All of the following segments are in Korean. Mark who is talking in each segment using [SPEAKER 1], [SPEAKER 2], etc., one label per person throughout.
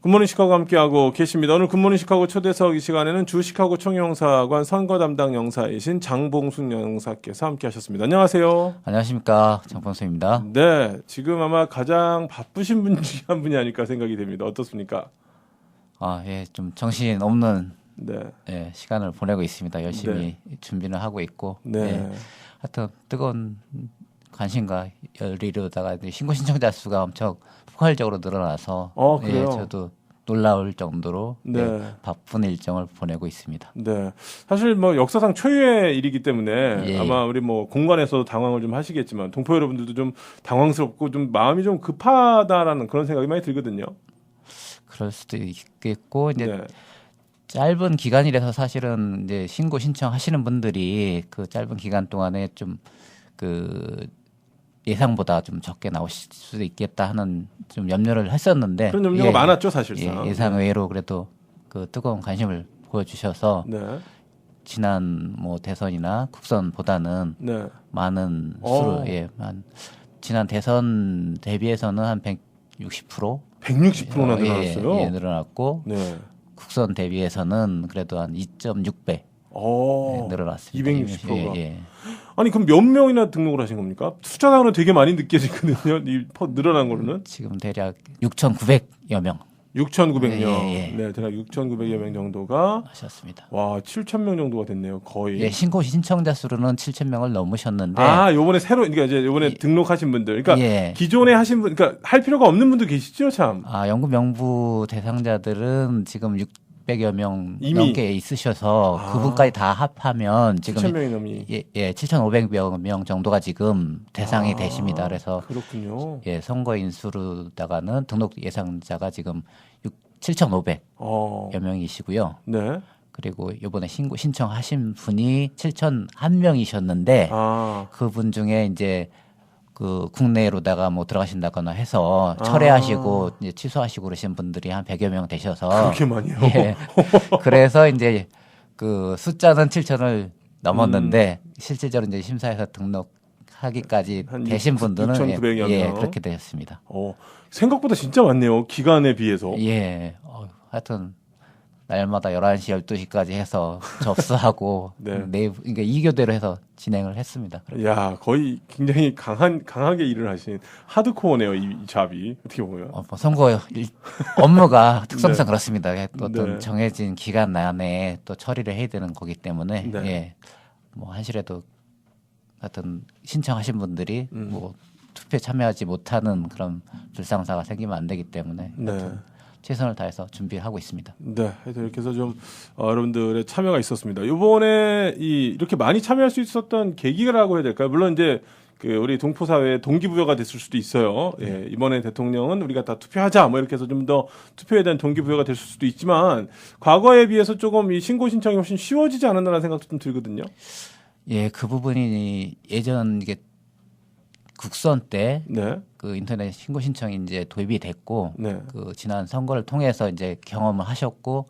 [SPEAKER 1] 굿모닝 시카고 함께하고 계십니다. 오늘 굿모닝 시카고 초대석 이 시간에는 주 시카고 총영사관 선거 담당 영사이신 장봉순 영사께서 함께하셨습니다. 안녕하세요.
[SPEAKER 2] 안녕하십니까, 장봉순입니다.
[SPEAKER 1] 네, 지금 아마 가장 바쁘신 분 중 한 분이 아닐까 생각이 됩니다. 어떻습니까?
[SPEAKER 2] 예, 좀 정신 없는
[SPEAKER 1] 네,
[SPEAKER 2] 예, 시간을 보내고 있습니다. 열심히 준비를 하고 있고,
[SPEAKER 1] 네,
[SPEAKER 2] 예, 하여튼 뜨거운 관심과 열이 이루다가 신고 신청자 수가 엄청 폭발적으로 늘어나서
[SPEAKER 1] 그래요?
[SPEAKER 2] 예, 저도 놀라울 정도로
[SPEAKER 1] 네.
[SPEAKER 2] 예, 바쁜 일정을 보내고 있습니다.
[SPEAKER 1] 네. 사실 뭐 역사상 초유의 일이기 때문에
[SPEAKER 2] 예.
[SPEAKER 1] 아마 우리 뭐 공관에서도 당황을 좀 하시겠지만 동포 여러분들도 좀 당황스럽고 좀 마음이 좀 급하다라는 그런 생각이 많이 들거든요.
[SPEAKER 2] 그럴 수도 있겠고 이제
[SPEAKER 1] 네.
[SPEAKER 2] 짧은 기간이라서 사실은 이제 신고 신청하시는 분들이 그 짧은 기간 동안에 좀 그 예상보다 좀 적게 나오실 수도 있겠다 하는 좀 염려를 했었는데
[SPEAKER 1] 그런 염려가 많았죠, 사실상.
[SPEAKER 2] 예상 외로 그래도 그 뜨거운 관심을 보여주셔서
[SPEAKER 1] 네.
[SPEAKER 2] 지난 뭐 대선이나 국선보다는
[SPEAKER 1] 네.
[SPEAKER 2] 많은 수로 지난 대선 대비해서는 한 160%
[SPEAKER 1] 160%나 늘어났어요.
[SPEAKER 2] 늘어났고
[SPEAKER 1] 네.
[SPEAKER 2] 국선 대비해서는 그래도 한 2.6배 늘어났습니다.
[SPEAKER 1] 260%가.
[SPEAKER 2] 예.
[SPEAKER 1] 아니 그럼 몇 명이나 등록을 하신 겁니까? 숫자상으로는 되게 많이 느껴지거든요. 이 늘어난 거로는
[SPEAKER 2] 지금 대략 6,900여 명
[SPEAKER 1] 6,900명.
[SPEAKER 2] 예.
[SPEAKER 1] 네, 대략 6,900여 명 정도가
[SPEAKER 2] 하셨습니다.
[SPEAKER 1] 와, 7,000명 정도가 됐네요. 거의.
[SPEAKER 2] 예, 신고 신청자 수로는 7,000명을 넘으셨는데
[SPEAKER 1] 요번에 그러니까 이제 요번에 등록하신 분들. 그러니까
[SPEAKER 2] 예.
[SPEAKER 1] 기존에 하신 분, 그러니까 할 필요가 없는 분도 계시죠, 참.
[SPEAKER 2] 연금 명부 대상자들은 지금 600여 명
[SPEAKER 1] 이미?
[SPEAKER 2] 넘게 있으셔서 그분까지 다 합하면 지금
[SPEAKER 1] 7,000명이 넘이.
[SPEAKER 2] 7,500여 명 정도가 지금 대상이 되십니다. 그래서
[SPEAKER 1] 그렇군요.
[SPEAKER 2] 예, 선거인 수로다가는 등록 예상자가 지금 7,500여 명이시고요.
[SPEAKER 1] 네.
[SPEAKER 2] 그리고 이번에 신청하신 분이 7,001명이셨는데 그분 중에 이제 그 국내로다가 뭐 들어가신다거나 해서 철회하시고 이제 취소하시고 그러신 분들이 한 100여 명 되셔서
[SPEAKER 1] 그렇게 많이요?
[SPEAKER 2] 예. 그래서 이제 그 숫자는 7,000을 넘었는데 실질적으로 이제 심사에서 등록하기까지 되신 분들은
[SPEAKER 1] 6,900여 명.
[SPEAKER 2] 그렇게 되셨습니다.
[SPEAKER 1] 생각보다 진짜 많네요. 기간에 비해서.
[SPEAKER 2] 예. 하여튼 날마다 11시, 12시까지 해서 접수하고
[SPEAKER 1] 네.
[SPEAKER 2] 그러니까 2교대로 해서 진행을 했습니다.
[SPEAKER 1] 야, 거의 굉장히 강하게 일을 하신 하드코어네요, 이 잡이. 어떻게 보면.
[SPEAKER 2] 선거 업무가 특성상 그렇습니다. 어떤
[SPEAKER 1] 네.
[SPEAKER 2] 정해진 기간 안에 또 처리를 해야 되는 거기 때문에
[SPEAKER 1] 네.
[SPEAKER 2] 예. 뭐 한시라도 하여튼 신청하신 분들이 뭐 투표에 참여하지 못하는 그런 불상사가 생기면 안 되기 때문에
[SPEAKER 1] 네.
[SPEAKER 2] 최선을 다해서 준비하고 있습니다.
[SPEAKER 1] 네, 하여튼 이렇게 해서 좀 여러분들의 참여가 있었습니다. 이번에 이렇게 많이 참여할 수 있었던 계기라고 해야 될까요? 물론 이제 그 우리 동포 사회의 동기부여가 됐을 수도 있어요. 예, 이번에 대통령은 우리가 다 투표하자 뭐 이렇게 해서 좀 더 투표에 대한 동기부여가 됐을 수도 있지만 과거에 비해서 조금 이 신고 신청이 훨씬 쉬워지지 않았나라는 생각도 좀 들거든요.
[SPEAKER 2] 예, 그 부분이 예전 이게 국선 때 그 인터넷 신고 신청이 이제 도입이 됐고 그 지난 선거를 통해서 이제 경험을 하셨고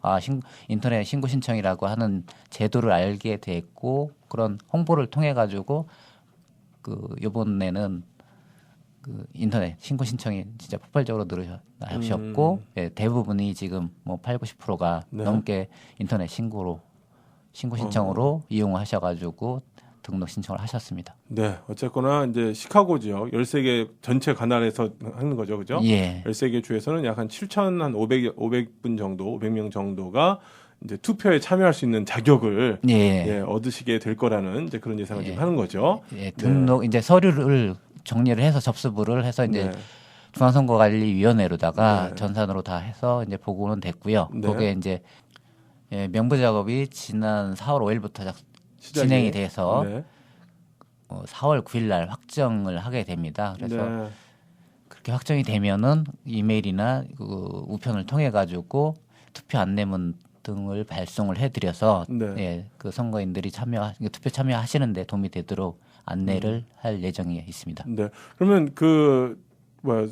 [SPEAKER 2] 인터넷 신고 신청이라고 하는 제도를 알게 됐고 그런 홍보를 통해 가지고 그 이번에는 그 인터넷 신고 신청이 진짜 폭발적으로 늘어나셨고 예, 대부분이 지금 뭐 80~90%가 넘게 인터넷 신고 신청으로 이용하셔가지고 등록 신청을 하셨습니다.
[SPEAKER 1] 네, 어쨌거나 이제 시카고 지역 13개 전체 관할에서 하는 거죠, 그죠?
[SPEAKER 2] 예.
[SPEAKER 1] 13개 주에서는 약 한 7,500분 정도, 500명 정도가 이제 투표에 참여할 수 있는 자격을 얻으시게 될 거라는 이제 그런 예상을 지금 하는 거죠.
[SPEAKER 2] 예, 등록 이제 서류를 정리를 해서 접수부를 해서 이제 중앙선거관리위원회로다가 전산으로 다 해서 이제 보고는 됐고요. 그게 이제 명부 작업이 지난 4월 5일부터 진행이 돼서 4월 9일 날 확정을 하게 됩니다. 그래서 그렇게 확정이 되면은 이메일이나 그 우편을 통해 가지고 투표 안내문 등을 발송을 해드려서 그 선거인들이 투표 참여하시는데 도움이 되도록 안내를 할 예정이 있습니다.
[SPEAKER 1] 네. 그러면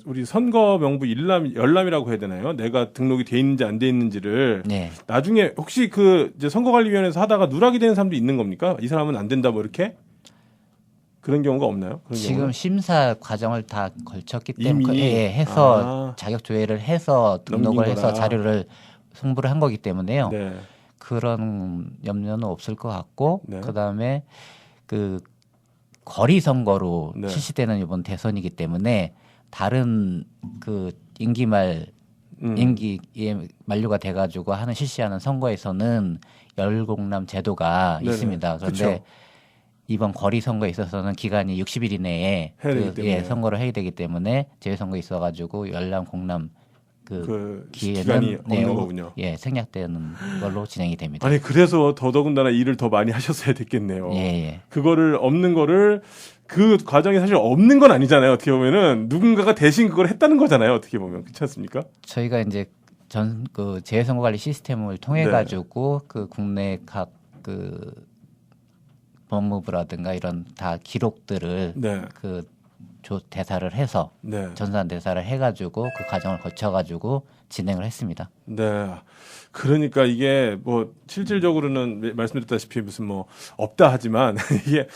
[SPEAKER 1] 우리 선거 명부 열람이라고 해야 되나요? 내가 등록이 돼 있는지 안 돼 있는지를 나중에 혹시 이제 선거관리위원회에서 하다가 누락이 되는 사람도 있는 겁니까? 이 사람은 안 된다 뭐 이렇게? 그런 경우가 없나요? 그런
[SPEAKER 2] 지금
[SPEAKER 1] 경우는?
[SPEAKER 2] 심사 과정을 다 걸쳤기 때문에 해서 자격 조회를 해서 등록을 해서 자료를 송부를 한 거기 때문에요.
[SPEAKER 1] 네.
[SPEAKER 2] 그런 염려는 없을 것 같고
[SPEAKER 1] 네.
[SPEAKER 2] 그다음에 그 거리 선거로
[SPEAKER 1] 네.
[SPEAKER 2] 실시되는 이번 대선이기 때문에 다른 그 임기에 만료가 돼가지고 실시하는 선거에서는 열공남 제도가
[SPEAKER 1] 네네.
[SPEAKER 2] 있습니다. 그런데
[SPEAKER 1] 그쵸.
[SPEAKER 2] 이번 거리 선거에 있어서는 기간이 60일 이내에 선거를 해야 되기 때문에 재외선거에 있어가지고 열람 공람
[SPEAKER 1] 기간이 없는 거군요.
[SPEAKER 2] 예, 생략되는 걸로 진행이 됩니다.
[SPEAKER 1] 아니 그래서 더더군다나 일을 더 많이 하셨어야 됐겠네요.
[SPEAKER 2] 예.
[SPEAKER 1] 그거를 없는 거를 그 과정이 사실 없는 건 아니잖아요. 어떻게 보면은 누군가가 대신 그걸 했다는 거잖아요. 어떻게 보면 그렇지 않습니까?
[SPEAKER 2] 저희가 이제 그 재외선거 관리 시스템을 통해 가지고 그 국내 각 법무부라든가 이런 다 기록들을 대사를 해서 전산 대사를 해가지고 그 과정을 거쳐가지고 진행을 했습니다.
[SPEAKER 1] 네. 그러니까 이게 뭐 실질적으로는 말씀드렸다시피 무슨 뭐 없다 하지만 이게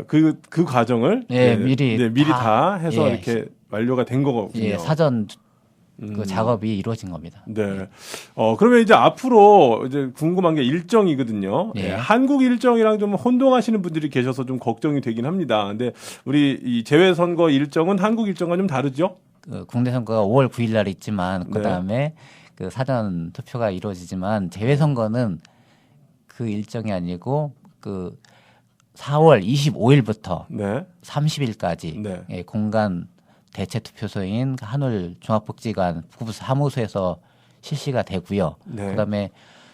[SPEAKER 1] 그 과정을 미리 다 해서 이렇게 완료가 된 거거든요.
[SPEAKER 2] 예, 사전 그 작업이 이루어진 겁니다.
[SPEAKER 1] 네. 그러면 이제 앞으로 이제 궁금한 게 일정이거든요.
[SPEAKER 2] 예.
[SPEAKER 1] 한국 일정이랑 좀 혼동하시는 분들이 계셔서 좀 걱정이 되긴 합니다. 근데 우리 이 재외선거 일정은 한국 일정과 좀 다르죠?
[SPEAKER 2] 국내 선거가 5월 9일 날 있지만 그다음에 그 사전 투표가 이루어지지만 재외선거는 그 일정이 아니고 그 4월 25일부터 30일까지 공간 대체 투표소인 한울 종합복지관 북부 사무소에서 실시가 되고요. 그다음에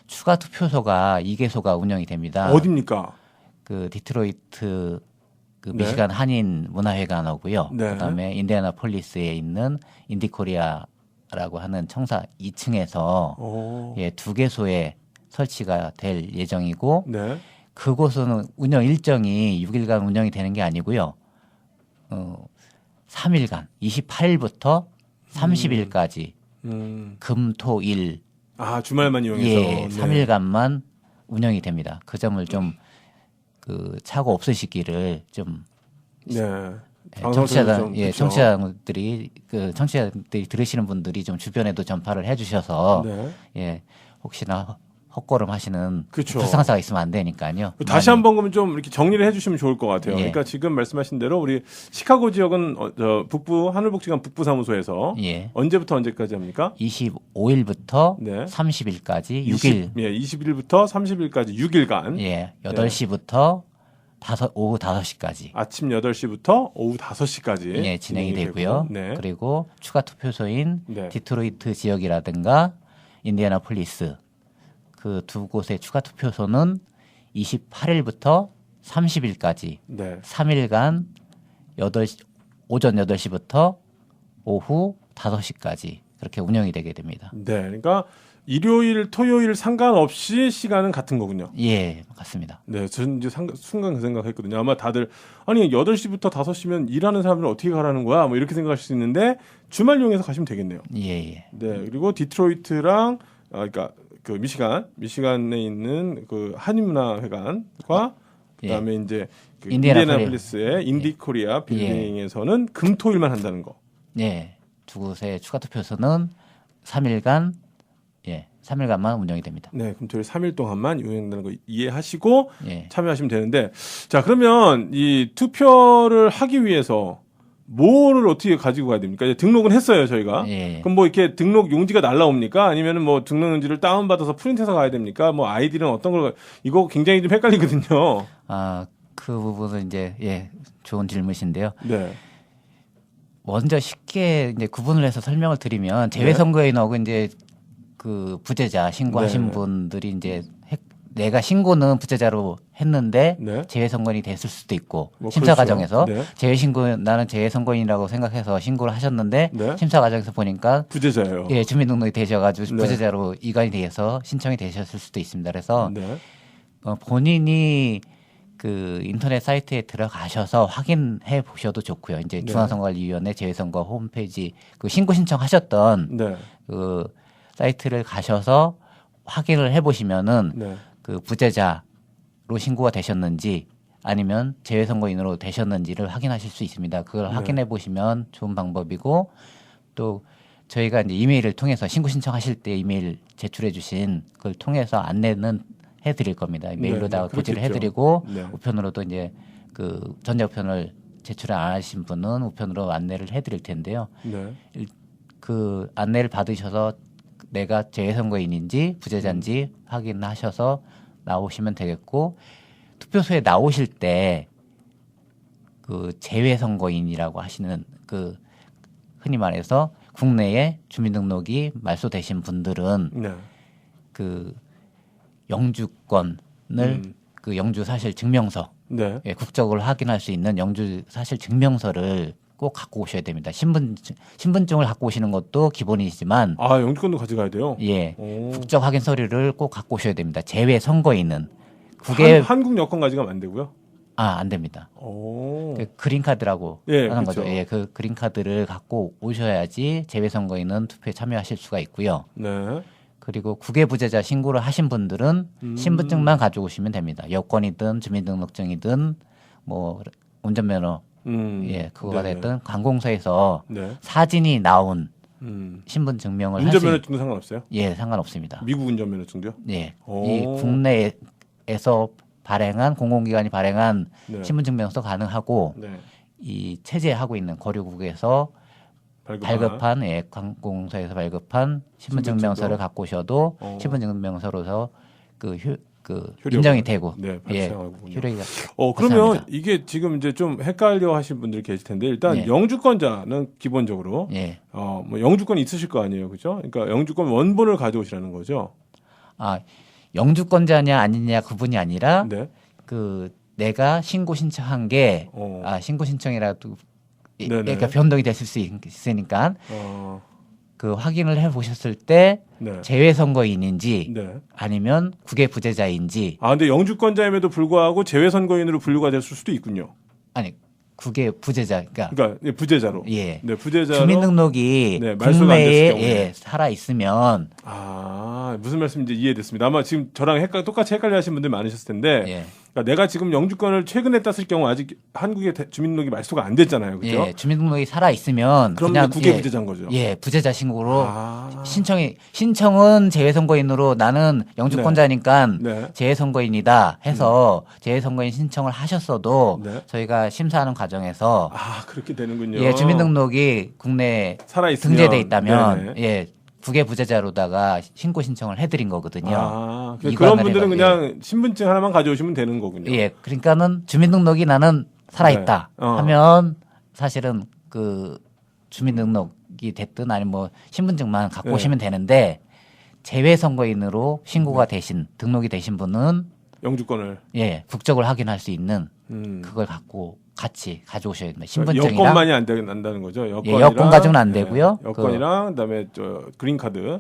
[SPEAKER 2] 추가 투표소가 2개소가 운영이 됩니다.
[SPEAKER 1] 어디입니까?
[SPEAKER 2] 그 디트로이트 그 미시간 한인 문화회관하고요. 그다음에 인디애나폴리스에 있는 인디코리아라고 하는 청사 2층에서 2개소에 설치가 될 예정이고 그곳은 운영 일정이 6일간 운영이 되는 게 아니고요. 3일간 28일부터 30일까지 금, 토, 일
[SPEAKER 1] 주말만 이용해서
[SPEAKER 2] 3일간만 운영이 됩니다. 그 점을 좀 그 착오 없으시기를 좀 청취자들이 들으시는 분들이 좀 주변에도 전파를 해주셔서 혹시나 헛걸음 하시는 불상사가 있으면 안 되니까요.
[SPEAKER 1] 다시 한번 그러면 좀 이렇게 정리를 해주시면 좋을 것 같아요. 그러니까 지금 말씀하신 대로 우리 시카고 지역은 북부 한울복지관 북부사무소에서 언제부터 언제까지 합니까?
[SPEAKER 2] 25일부터 30일까지 6일.
[SPEAKER 1] 20일부터 30일까지 6일간.
[SPEAKER 2] 8시부터 오후 5시까지.
[SPEAKER 1] 아침 8시부터 오후 5시까지.
[SPEAKER 2] 진행이 되고요. 그리고 추가 투표소인 디트로이트 지역이라든가 인디애나폴리스 그 두 곳의 추가 투표소는 28일부터 30일까지 3일간 오전 8시부터 오후 5시까지 그렇게 운영이 되게 됩니다.
[SPEAKER 1] 네, 그러니까 일요일, 토요일 상관없이 시간은 같은 거군요.
[SPEAKER 2] 예, 맞습니다.
[SPEAKER 1] 네, 저는 이제 순간 그 생각했거든요. 아마 다들 아니 8시부터 5시면 일하는 사람들은 어떻게 가라는 거야? 뭐 이렇게 생각하실 수 있는데 주말 이용해서 가시면 되겠네요.
[SPEAKER 2] 예.
[SPEAKER 1] 네, 그리고 디트로이트랑 그러니까 그 미시간에 있는 그 한인문화회관과 그다음에 이제 그 인디애나폴리스의 인디코리아 빌딩에서는 금토일만 한다는 거.
[SPEAKER 2] 네, 두 곳의 추가 투표소는 3일간만 운영이 됩니다.
[SPEAKER 1] 네, 금토일 3일 동안만 운영된다는 거 이해하시고 참여하시면 되는데, 자 그러면 이 투표를 하기 위해서 뭐를 어떻게 가지고 가야 됩니까? 이제 등록은 했어요, 저희가. 그럼 뭐 이렇게 등록 용지가 날라옵니까? 아니면은 뭐 등록 용지를 다운받아서 프린트해서 가야 됩니까? 뭐 아이디는 어떤 걸, 이거 굉장히 좀 헷갈리거든요.
[SPEAKER 2] 그 부분은 이제, 좋은 질문이신데요. 먼저 쉽게 이제 구분을 해서 설명을 드리면 재외선거인하고 이제 그 부재자 신고하신 분들이 이제 내가 신고는 부재자로 했는데 재외선거인이 됐을 수도 있고 뭐 심사 과정에서 나는 재외선거인이라고 생각해서 신고를 하셨는데 심사 과정에서 보니까
[SPEAKER 1] 부재자예요.
[SPEAKER 2] 주민등록이 되셔가지고 부재자로 이관이 돼서 신청이 되셨을 수도 있습니다. 그래서 본인이 그 인터넷 사이트에 들어가셔서 확인해 보셔도 좋고요. 이제 중앙선거관리위원회 재외선거 홈페이지 그 신고 신청하셨던 그 사이트를 가셔서 확인을 해보시면은 그 부재자로 신고가 되셨는지 아니면 재외선거인으로 되셨는지를 확인하실 수 있습니다. 그걸
[SPEAKER 1] 네.
[SPEAKER 2] 확인해 보시면 좋은 방법이고 또 저희가 이제 이메일을 통해서 신고 신청하실 때 이메일 제출해 주신 그걸 통해서 안내는 해드릴 겁니다. 메일로다가 고지를 해드리고
[SPEAKER 1] 네.
[SPEAKER 2] 우편으로도 이제 그 전자우편을 제출 안 하신 분은 우편으로 안내를 해드릴 텐데요.
[SPEAKER 1] 네.
[SPEAKER 2] 그 안내를 받으셔서 내가 재외선거인인지 부재자인지 확인하셔서 나오시면 되겠고 투표소에 나오실 때 그 재외선거인이라고 하시는 그 흔히 말해서 국내에 주민등록이 말소되신 분들은
[SPEAKER 1] 네.
[SPEAKER 2] 그 영주권을 그 영주 사실 증명서
[SPEAKER 1] 네.
[SPEAKER 2] 예, 국적을 확인할 수 있는 영주 사실 증명서를 꼭 갖고 오셔야 됩니다. 신분증을 갖고 오시는 것도 기본이지만
[SPEAKER 1] 영주권도 가져가야 돼요.
[SPEAKER 2] 예,
[SPEAKER 1] 오.
[SPEAKER 2] 국적 확인 서류를 꼭 갖고 오셔야 됩니다. 재외 선거인은
[SPEAKER 1] 한국 여권 가져가면 안 되고요.
[SPEAKER 2] 안 됩니다.
[SPEAKER 1] 오.
[SPEAKER 2] 그 그린카드라고
[SPEAKER 1] 예,
[SPEAKER 2] 하는
[SPEAKER 1] 그렇죠.
[SPEAKER 2] 거죠. 예, 그 그린카드를 갖고 오셔야지 재외 선거인은 투표에 참여하실 수가 있고요.
[SPEAKER 1] 네.
[SPEAKER 2] 그리고 국외 부재자 신고를 하신 분들은 신분증만 가져오시면 됩니다. 여권이든 주민등록증이든 뭐 운전면허 예, 그거가
[SPEAKER 1] 네네.
[SPEAKER 2] 됐든 관공서에서
[SPEAKER 1] 네.
[SPEAKER 2] 사진이 나온 신분증명을 할 수
[SPEAKER 1] 운전면허증도 상관없어요?
[SPEAKER 2] 예, 상관없습니다.
[SPEAKER 1] 미국 운전면허증도요?
[SPEAKER 2] 예,
[SPEAKER 1] 오.
[SPEAKER 2] 이 국내에서 발행한 공공기관이 발행한
[SPEAKER 1] 네.
[SPEAKER 2] 신분증명서 가능하고
[SPEAKER 1] 네.
[SPEAKER 2] 이 체제하고 있는 거류국에서 발급한 예, 관공서에서 발급한 신분증명서를 갖고 오셔도 신분증명서로서 그 인정이 되고
[SPEAKER 1] 네,
[SPEAKER 2] 예,
[SPEAKER 1] 발생하군요.
[SPEAKER 2] 효력이
[SPEAKER 1] 그러면
[SPEAKER 2] 발생합니다.
[SPEAKER 1] 이게 지금 이제 좀 헷갈려 하신 분들이 계실 텐데 일단
[SPEAKER 2] 예.
[SPEAKER 1] 영주권자는 기본적으로
[SPEAKER 2] 예.
[SPEAKER 1] 뭐 영주권이 있으실 거 아니에요. 그죠? 그러니까 영주권 원본을 가져오시라는 거죠.
[SPEAKER 2] 영주권자냐 아니냐 그분이 아니라
[SPEAKER 1] 네.
[SPEAKER 2] 그 내가 신고 신청한 게 신고 신청이라도 그러니까 변동이 됐을 수 있으니까 그 확인을 해 보셨을 때
[SPEAKER 1] 네.
[SPEAKER 2] 재외 선거인인지
[SPEAKER 1] 네.
[SPEAKER 2] 아니면 국외 부재자인지
[SPEAKER 1] 근데 영주권자임에도 불구하고 재외 선거인으로 분류가 됐을 수도 있군요.
[SPEAKER 2] 아니 국외 부재자
[SPEAKER 1] 그러니까 부재자로.
[SPEAKER 2] 예.
[SPEAKER 1] 네, 부재자로
[SPEAKER 2] 주민등록이
[SPEAKER 1] 말소가 안 됐을
[SPEAKER 2] 국내에
[SPEAKER 1] 경우에.
[SPEAKER 2] 살아 있으면
[SPEAKER 1] 무슨 말씀인지 이해됐습니다. 아마 지금 저랑 똑같이 헷갈려 하신 분들 많으셨을 텐데
[SPEAKER 2] 예.
[SPEAKER 1] 그러니까 내가 지금 영주권을 최근에 땄을 경우 아직 한국의 주민등록이 말소가 안 됐잖아요. 그죠?
[SPEAKER 2] 예, 주민등록이 살아 있으면
[SPEAKER 1] 그럼
[SPEAKER 2] 그냥
[SPEAKER 1] 국외 부재자인 거죠.
[SPEAKER 2] 예, 부재자 신고로 신청은 재외 선거인으로 나는 영주권자니까
[SPEAKER 1] 네.
[SPEAKER 2] 재외 선거인이다 해서 재외 선거인 신청을 하셨어도
[SPEAKER 1] 네.
[SPEAKER 2] 저희가 심사하는 과정에서
[SPEAKER 1] 그렇게 되는군요.
[SPEAKER 2] 예, 주민등록이 국내에
[SPEAKER 1] 살아 있으면
[SPEAKER 2] 등재돼 있다면
[SPEAKER 1] 네네.
[SPEAKER 2] 예, 국외 부재자로다가 신고 신청을 해드린 거거든요.
[SPEAKER 1] 그런 분들은 그냥 신분증 하나만 가져오시면 되는 거군요.
[SPEAKER 2] 예, 그러니까는 주민등록이 나는 살아있다 하면 사실은 그 주민등록이 됐든 아니면 뭐 신분증만 갖고 오시면 되는데 재외 선거인으로 신고가 되신 등록이 되신 분은
[SPEAKER 1] 영주권을
[SPEAKER 2] 국적을 확인할 수 있는 그걸 갖고 같이 가져오셔야 됩니다. 신분증이랑
[SPEAKER 1] 여권만이 안 된다는 거죠.
[SPEAKER 2] 여권 가지고는 안 되고요.
[SPEAKER 1] 여권이랑 그다음에 그린 카드,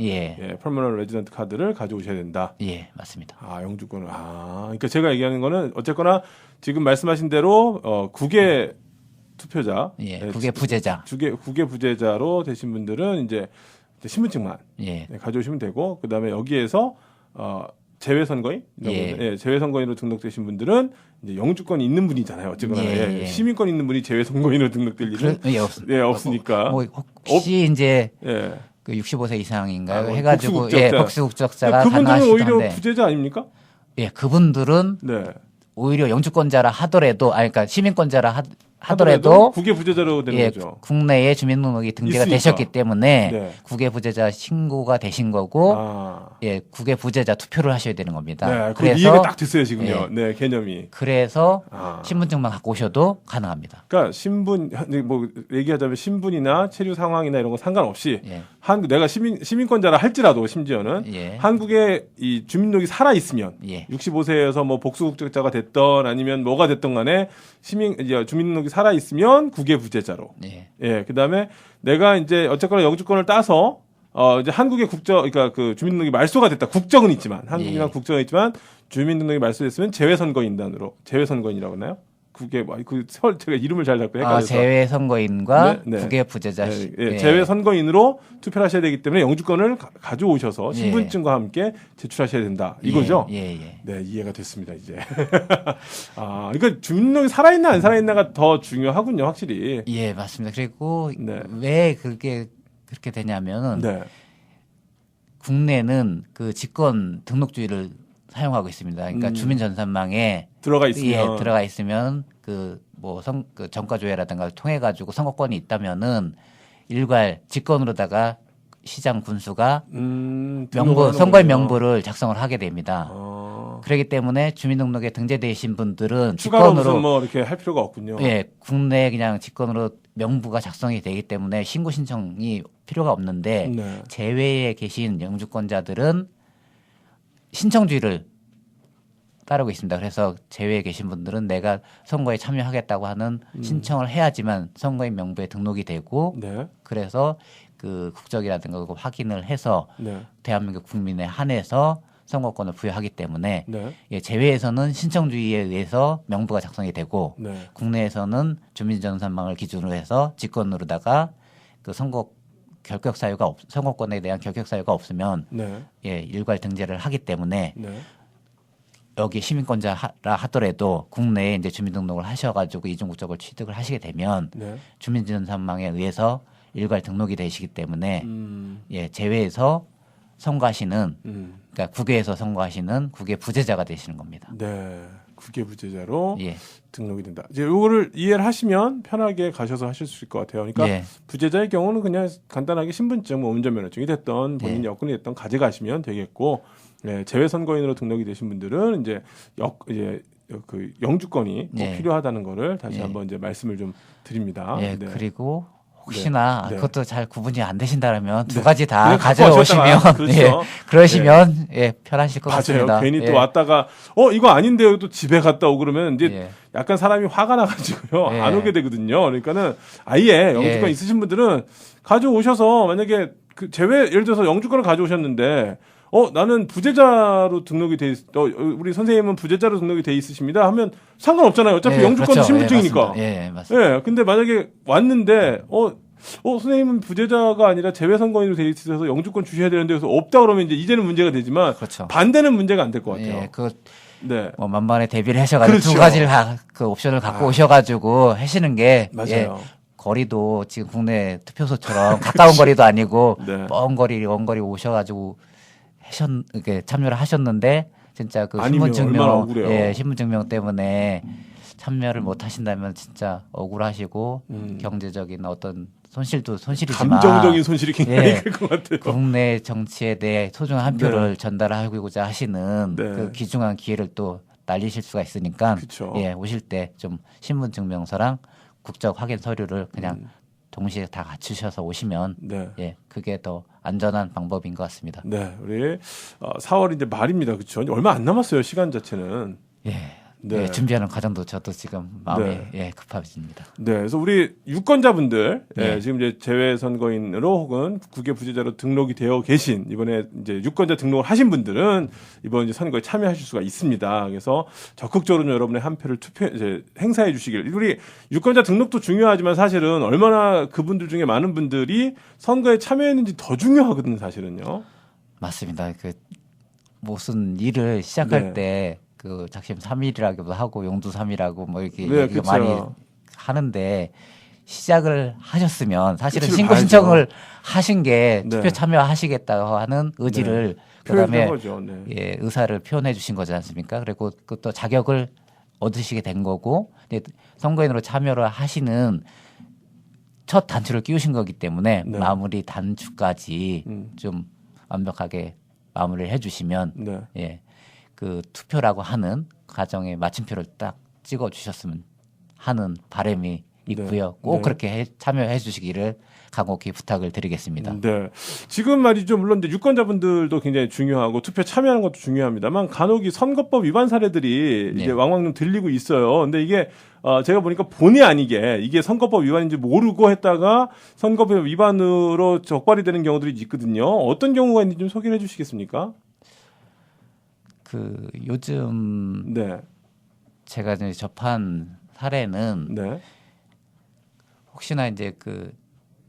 [SPEAKER 1] 퍼머넌트 레지던트 카드를 가져오셔야 된다.
[SPEAKER 2] 예, 맞습니다.
[SPEAKER 1] 영주권을 그러니까 제가 얘기하는 거는 어쨌거나 지금 말씀하신 대로 국외 투표자,
[SPEAKER 2] 국외 부재자,
[SPEAKER 1] 국외 부재자로 되신 분들은 이제 신분증만 가져오시면 되고 그다음에 여기에서 재외 선거인, 재외 선거인으로 등록되신 분들은 이제 영주권이 있는 분이잖아요. 어쨌거나 시민권 있는 분이 재외 선거인으로 등록될 일은 없으니까.
[SPEAKER 2] 뭐 혹시 이제 그 65세 이상인가요? 해가지고 복수 국적자가
[SPEAKER 1] 그분들은
[SPEAKER 2] 가능하시던데.
[SPEAKER 1] 오히려 부재자 아닙니까?
[SPEAKER 2] 예, 그분들은 오히려 영주권자라 하더라도, 그러니까 시민권자라 하더라도
[SPEAKER 1] 국외 부재자로 되는 거죠.
[SPEAKER 2] 국내에 주민등록이 등재가
[SPEAKER 1] 있으니까.
[SPEAKER 2] 되셨기 때문에 국외 부재자 신고가 되신 거고, 국외 부재자 투표를 하셔야 되는 겁니다.
[SPEAKER 1] 그래서 이해가 딱 됐어요 지금요. 개념이.
[SPEAKER 2] 그래서 신분증만 갖고 오셔도 가능합니다.
[SPEAKER 1] 그러니까 뭐 얘기하자면 신분이나 체류 상황이나 이런 거 상관없이 내가 시민권자라 할지라도 심지어는 한국에 이 주민등록이 살아 있으면 65세에서 뭐 복수국적자가 됐던 아니면 뭐가 됐던 간에 주민등록이 살아 있으면 국외 부재자로. 그다음에 내가 이제 어쨌거나 영주권을 따서 이제 한국의 그러니까 그 주민등록이 말소가 됐다. 국적은 있지만 한국이랑 국적은 있지만 주민등록이 말소됐으면 재외선거인이라고 했나요? 국외 제가 이름을 잘 잡고 헷갈려서
[SPEAKER 2] 재외 선거인과 국외 부재자
[SPEAKER 1] 재외 선거인으로 투표를 하셔야 되기 때문에 영주권을 가져오셔서 신분증과 함께 제출하셔야 된다 이거죠. 네, 이해가 됐습니다 이제. 그러니까 주민등록이 살아있나 안 살아있나가 더 중요하군요, 확실히.
[SPEAKER 2] 예, 맞습니다. 그리고 왜 그게 그렇게 되냐면은 국내는 그 직권 등록주의를 사용하고 있습니다. 그러니까 주민전산망에 들어가 있으면 그 정가조회라든가 통해 가지고 선거권이 있다면은 일괄 직권으로다가 시장 군수가 선거인 명부를 작성을 하게 됩니다. 그렇기 때문에 주민등록에 등재되신 분들은
[SPEAKER 1] 추가로 무슨 뭐 이렇게 할 필요가 없군요.
[SPEAKER 2] 예, 국내에 그냥 직권으로 명부가 작성이 되기 때문에 신고 신청이 필요가 없는데 제외에 계신 영주권자들은 신청주의를 따르고 있습니다. 그래서 제외에 계신 분들은 내가 선거에 참여하겠다고 하는 신청을 해야지만 선거인 명부에 등록이 되고 그래서 그 국적이라든가 그거 확인을 해서 대한민국 국민에 한해서 선거권을 부여하기 때문에 제외에서는 신청주의에 의해서 명부가 작성이 되고 국내에서는 주민전산망을 기준으로 해서 직권으로다가 그 선거권에 대한 결격 사유가 없으면 일괄 등재를 하기 때문에 여기 시민권자라 하더라도 국내에 이제 주민등록을 하셔가지고 이중국적을 취득을 하시게 되면 주민전산망에 의해서 일괄 등록이 되시기 때문에 제외에서 선거하시는 그러니까 국외에서 선거하시는 국외 부재자가 되시는 겁니다.
[SPEAKER 1] 네, 국외 부재자로 등록이 된다. 이제 이거를 이해를 하시면 편하게 가셔서 하실 수 있을 것 같아요. 그러니까 부재자의 경우는 그냥 간단하게 신분증, 운전면허증이 됐던 본인 여건이 됐던 가져가시면 되겠고, 재외 선거인으로 등록이 되신 분들은 이제 그 영주권이 꼭 필요하다는 거를 다시 한번 이제 말씀을 좀 드립니다.
[SPEAKER 2] 그리고 혹시나 그것도 잘 구분이 안 되신다면 두 가지 다 가져오시면 그러시면 편하실 것 같습니다.
[SPEAKER 1] 괜히 또 왔다가 이거 아닌데요 또 집에 갔다 오고 그러면 이제 약간 사람이 화가 나가지고요 안 오게 되거든요. 그러니까는 아예 영주권 있으신 분들은 가져오셔서 만약에 그 예를 들어서 영주권을 가져오셨는데 나는 부재자로 등록이 우리 선생님은 부재자로 등록이 돼 있으십니다 하면 상관없잖아요. 어차피 영주권도 신분증이니까.
[SPEAKER 2] 맞습니다.
[SPEAKER 1] 근데 만약에 왔는데, 선생님은 부재자가 아니라 재외선거인으로 돼 있어서 영주권 주셔야 되는데, 그래서 없다 그러면 이제는 문제가 되지만, 반대는 문제가 안 될 것 같아요.
[SPEAKER 2] 뭐 만반에 대비를 하셔가지고 두 가지를 그 옵션을 갖고 오셔가지고 하시는 게.
[SPEAKER 1] 맞아요.
[SPEAKER 2] 거리도 지금 국내 투표소처럼 가까운 거리도 아니고, 먼 거리, 원거리 오셔가지고, 이렇게 참여를 하셨는데 진짜 그 신분증명 때문에 참여를 못 하신다면 진짜 억울하시고 경제적인 어떤 손실이지만
[SPEAKER 1] 감정적인 손실이 굉장히 클 것 같아요.
[SPEAKER 2] 국내 정치에 대해 소중한 한 표를 전달하고자 하시는 그 귀중한 기회를 또 날리실 수가 있으니까 오실 때 좀 신분증명서랑 국적 확인 서류를 그냥 동시에 다 갖추셔서 오시면 그게 더 안전한 방법인 것 같습니다.
[SPEAKER 1] 네, 우리 4월 이제 말입니다, 그렇죠? 얼마 안 남았어요, 시간 자체는.
[SPEAKER 2] 준비하는 과정도 저도 지금 마음이 급해집니다.
[SPEAKER 1] 네, 그래서 우리 유권자분들 지금 이제 재외 선거인으로 혹은 국외 부재자로 등록이 되어 계신 이번에 이제 유권자 등록을 하신 분들은 이번 이제 선거에 참여하실 수가 있습니다. 그래서 적극적으로 여러분의 한 표를 행사해 주시길. 우리 유권자 등록도 중요하지만 사실은 얼마나 그분들 중에 많은 분들이 선거에 참여했는지 더 중요하거든요, 사실은요.
[SPEAKER 2] 맞습니다. 그 무슨 일을 시작할 때 그 작심 3일이라고도 하고 용두 3일이라고 뭐 이렇게 얘기가 많이 하는데 시작을 하셨으면 사실은 신고 신청을 하신 게 투표 참여하시겠다고 하는 의지를 그다음에 의사를 표현해 주신 거지 않습니까? 그리고 그것도 자격을 얻으시게 된 거고 선거인으로 참여를 하시는 첫 단추를 끼우신 거기 때문에 마무리 단추까지 좀 완벽하게 마무리를 해주시면 그 투표라고 하는 과정에 마침표를 딱 찍어 주셨으면 하는 바람이 있고요. 꼭 그렇게 참여해 주시기를 간곡히 부탁을 드리겠습니다.
[SPEAKER 1] 네. 지금 말이죠. 물론 이제 유권자분들도 굉장히 중요하고 투표 참여하는 것도 중요합니다만 간혹 이 선거법 위반 사례들이 이제 왕왕 좀 들리고 있어요. 근데 이게 제가 보니까 본의 아니게 이게 선거법 위반인지 모르고 했다가 선거법 위반으로 적발이 되는 경우들이 있거든요. 어떤 경우가 있는지 좀 소개해 주시겠습니까?
[SPEAKER 2] 그 요즘 제가 이제 접한 사례는 혹시나 이제 그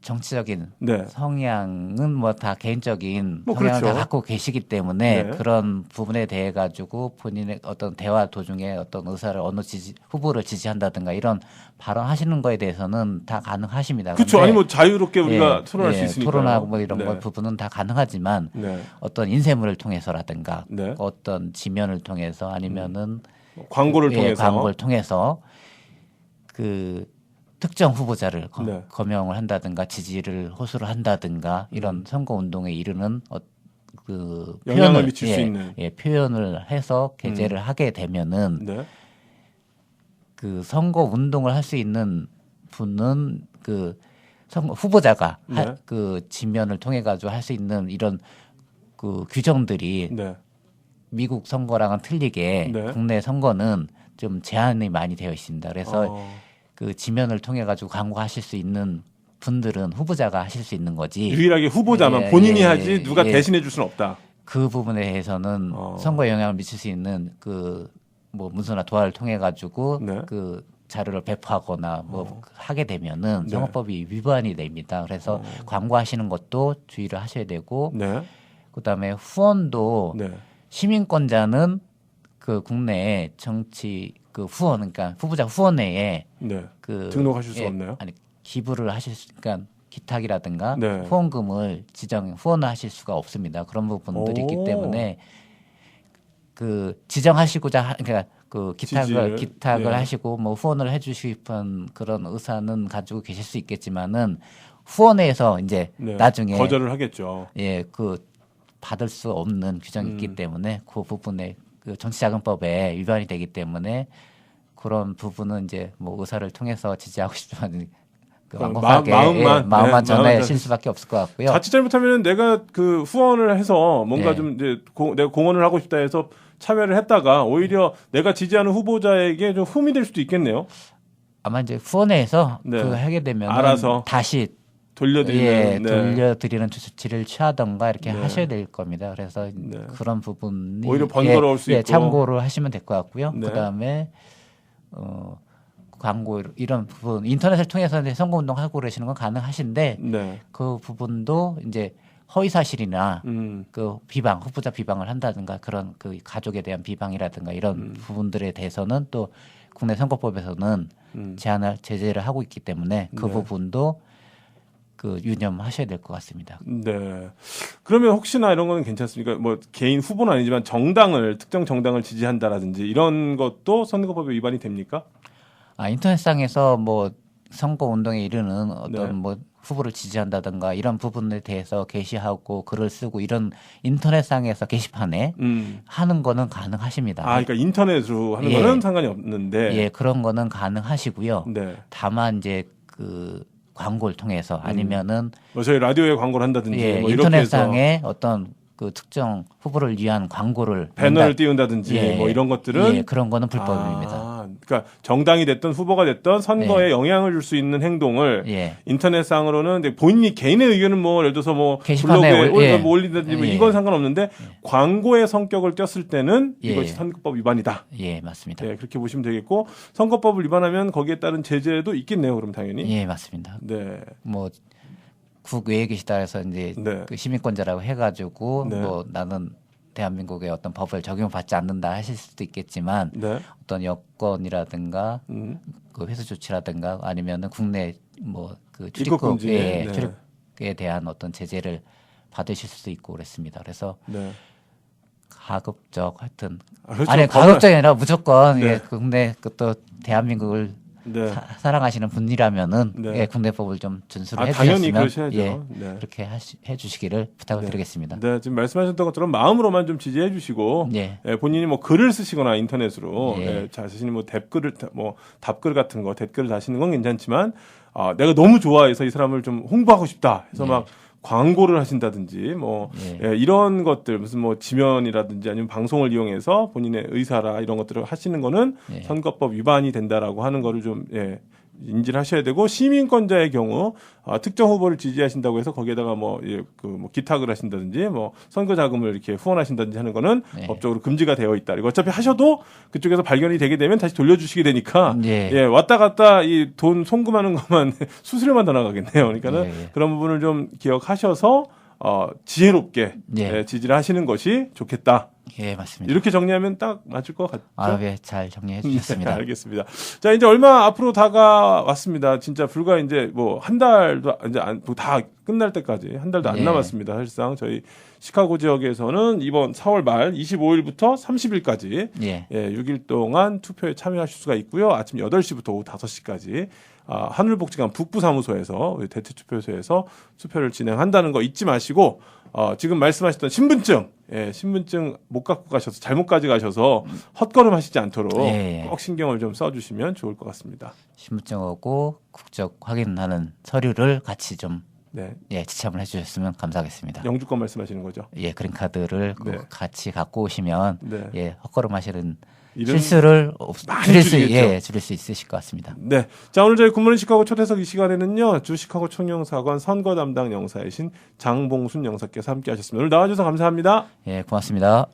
[SPEAKER 2] 정치적인 성향은 뭐 다 개인적인 성향을 다 갖고 계시기 때문에 그런 부분에 대해 가지고 본인의 어떤 대화 도중에 어떤 의사를 어느 후보를 지지한다든가 이런 발언하시는 거에 대해서는 다 가능하십니다.
[SPEAKER 1] 그렇죠. 아니 뭐 자유롭게 우리가 토론할 수 있으니까.
[SPEAKER 2] 토론하고 뭐 이런 거 부분은 다 가능하지만 어떤 인쇄물을 통해서라든가 어떤 지면을 통해서 아니면은 광고를 통해서 그 특정 후보자를 거명을 한다든가 지지를 호소를 한다든가 이런 선거 운동에 이르는 그
[SPEAKER 1] 영향을 미칠 수 있는
[SPEAKER 2] 표현을 해서 게재를 하게 되면은 그 선거 운동을 할 수 있는 분은 그 선거 후보자가 그 지면을 통해 가지고 할 수 있는 이런 그 규정들이 미국 선거랑은 틀리게 국내 선거는 좀 제한이 많이 되어 있습니다. 그래서 그 지면을 통해 가지고 광고하실 수 있는 분들은 후보자가 하실 수 있는 거지.
[SPEAKER 1] 유일하게 후보자만 본인이 하지 누가 대신해 줄 수는 없다.
[SPEAKER 2] 그 부분에 대해서는 선거에 영향을 미칠 수 있는 그 뭐 문서나 도화를 통해 가지고 그 자료를 배포하거나 뭐 하게 되면은 선거법이 위반이 됩니다. 그래서 광고하시는 것도 주의를 하셔야 되고 그다음에 후원도 시민권자는 그 국내에 정치 그 후원 그러니까 후보자 후원회에 그
[SPEAKER 1] 등록하실 수 없나요?
[SPEAKER 2] 아니 기부를 하실 수 그러니까 기탁이라든가 후원금을 후원을 하실 수가 없습니다. 그런 부분들이 있기 때문에 그 지정하시고자 그러니까 그 기탁을 하시고 뭐 후원을 해주시고 싶은 그런 의사는 가지고 계실 수 있겠지만은 후원회에서 이제 나중에
[SPEAKER 1] 거절을 하겠죠.
[SPEAKER 2] 그 받을 수 없는 규정이 있기 때문에 그 부분에 그 정치자금법에 위반이 되기 때문에 그런 부분은 이제 뭐 의사를 통해서 지지하고 싶지만 그 마음만 전하실 수밖에 없을 것 같고요.
[SPEAKER 1] 자칫 잘못하면 내가 그 후원을 해서 뭔가 좀 이제 내가 공헌을 하고 싶다 해서 참여를 했다가 오히려 내가 지지하는 후보자에게 좀 흠이 될 수도 있겠네요.
[SPEAKER 2] 아마 이제 후원회에서 그 하게 되면
[SPEAKER 1] 알아서
[SPEAKER 2] 다시 돌려드리는 조치를 취하던가 이렇게 하셔야 될 겁니다. 그래서 그런 부분이
[SPEAKER 1] 오히려 번거로울 수 있고
[SPEAKER 2] 참고를 하시면 될 것 같고요. 그다음에 광고 이런 부분 인터넷을 통해서 선거운동 하고 그러시는 건 가능하신데 그 부분도 이제 허위 사실이나 그 비방 후보자 비방을 한다든가 그런 그 가족에 대한 비방이라든가 이런 부분들에 대해서는 또 국내 선거법에서는 제재를 하고 있기 때문에 그 부분도 그 유념하셔야 될 것 같습니다.
[SPEAKER 1] 그러면 혹시나 이런 거는 괜찮습니까? 뭐 개인 후보는 아니지만 특정 정당을 지지한다라든지 이런 것도 선거법에 위반이 됩니까?
[SPEAKER 2] 인터넷상에서 뭐 선거 운동에 이르는 어떤 뭐 후보를 지지한다든가 이런 부분에 대해서 게시하고 글을 쓰고 이런 인터넷상에서 게시판에 하는 거는 가능하십니다.
[SPEAKER 1] 그러니까 인터넷으로 하는 거는 상관이 없는데.
[SPEAKER 2] 그런 거는 가능하시고요. 다만 이제 그 광고를 통해서 아니면은
[SPEAKER 1] 뭐 저희 라디오에 광고를 한다든지 뭐
[SPEAKER 2] 인터넷상에 어떤 그 특정 후보를 위한 광고를
[SPEAKER 1] 배너를 띄운다든지 뭐 이런 것들은
[SPEAKER 2] 그런 거는 불법입니다.
[SPEAKER 1] 그러니까 정당이 됐든 후보가 됐든 선거에 영향을 줄 수 있는 행동을 인터넷상으로는 본인이 개인의 의견은 뭐 예를 들어서 뭐 블로그에 뭐 올리든지 뭐 이건 상관없는데 광고의 성격을 띄었을 때는 이것이 선거법 위반이다.
[SPEAKER 2] 맞습니다.
[SPEAKER 1] 그렇게 보시면 되겠고 선거법을 위반하면 거기에 따른 제재도 있겠네요. 그럼 당연히.
[SPEAKER 2] 맞습니다. 뭐 국외에 계시다 해서 이제 그 시민권자라고 해가지고 뭐 나는 대한민국의 어떤 법을 적용받지 않는다 하실 수도 있겠지만 어떤 여건이라든가 그 회수 조치라든가 아니면은 국내 뭐 그 출입국에 대한 어떤 제재를 받으실 수도 있고 그랬습니다. 그래서 가급적 하여튼 가급적이 아니라 무조건 국내 또 대한민국을 사랑하시는 분이라면은 국내법을 좀 준수를 해주셨으면
[SPEAKER 1] 당연히 그러셔야죠.
[SPEAKER 2] 그렇게 해주시기를 부탁을 드리겠습니다.
[SPEAKER 1] 지금 말씀하셨던 것처럼 마음으로만 좀 지지해 주시고 본인이 뭐 글을 쓰시거나 인터넷으로 자신이 뭐 답글 같은 거 댓글을 다시는 건 괜찮지만 내가 너무 좋아해서 이 사람을 좀 홍보하고 싶다 해서 막 광고를 하신다든지 뭐 이런 것들 무슨 뭐 지면이라든지 아니면 방송을 이용해서 본인의 의사라 이런 것들을 하시는 거는 선거법 위반이 된다라고 하는 거를 좀 인지를 하셔야 되고 시민권자의 경우 특정 후보를 지지하신다고 해서 거기에다가 뭐 기탁을 하신다든지 뭐 선거 자금을 이렇게 후원하신다든지 하는 거는 네. 법적으로 금지가 되어 있다. 그리고 어차피 하셔도 그쪽에서 발견이 되게 되면 다시 돌려주시게 되니까 예, 왔다 갔다 이 돈 송금하는 것만 수수료만 더 나가겠네요. 그러니까는 그런 부분을 좀 기억하셔서 지혜롭게 예, 지지를 하시는 것이 좋겠다.
[SPEAKER 2] 예, 맞습니다.
[SPEAKER 1] 이렇게 정리하면 딱 맞을 것 같죠?
[SPEAKER 2] 네, 잘 정리해 주셨습니다.
[SPEAKER 1] 네, 알겠습니다. 자, 이제 얼마 앞으로 다가왔습니다. 진짜 불과 이제 뭐 한 달도 이제 다 끝날 때까지 한 달도 안 남았습니다. 사실상 저희 시카고 지역에서는 이번 4월 말 25일부터 30일까지 예, 6일 동안 투표에 참여하실 수가 있고요. 아침 8시부터 오후 5시까지 하늘복지관 북부사무소에서 대체투표소에서 투표를 진행한다는 거 잊지 마시고 지금 말씀하셨던 신분증 신분증 못 갖고 가셔서 잘못 가져가셔서 헛걸음 하시지 않도록 꼭 신경을 좀 써주시면 좋을 것 같습니다.
[SPEAKER 2] 신분증하고 국적 확인하는 서류를 같이 좀 지참을 해주셨으면 감사하겠습니다.
[SPEAKER 1] 영주권 말씀하시는 거죠?
[SPEAKER 2] 예, 그린카드를 같이 갖고 오시면 헛걸음 하시는 실수를 줄일 수 있으실 것 같습니다.
[SPEAKER 1] 네. 자, 오늘 저희 굿모닝 시카고 초대석 이 시간에는요, 주 시카고 총영사관 선거 담당 영사이신 장봉순 영사께서 함께 하셨습니다. 오늘 나와주셔서 감사합니다.
[SPEAKER 2] 예, 고맙습니다.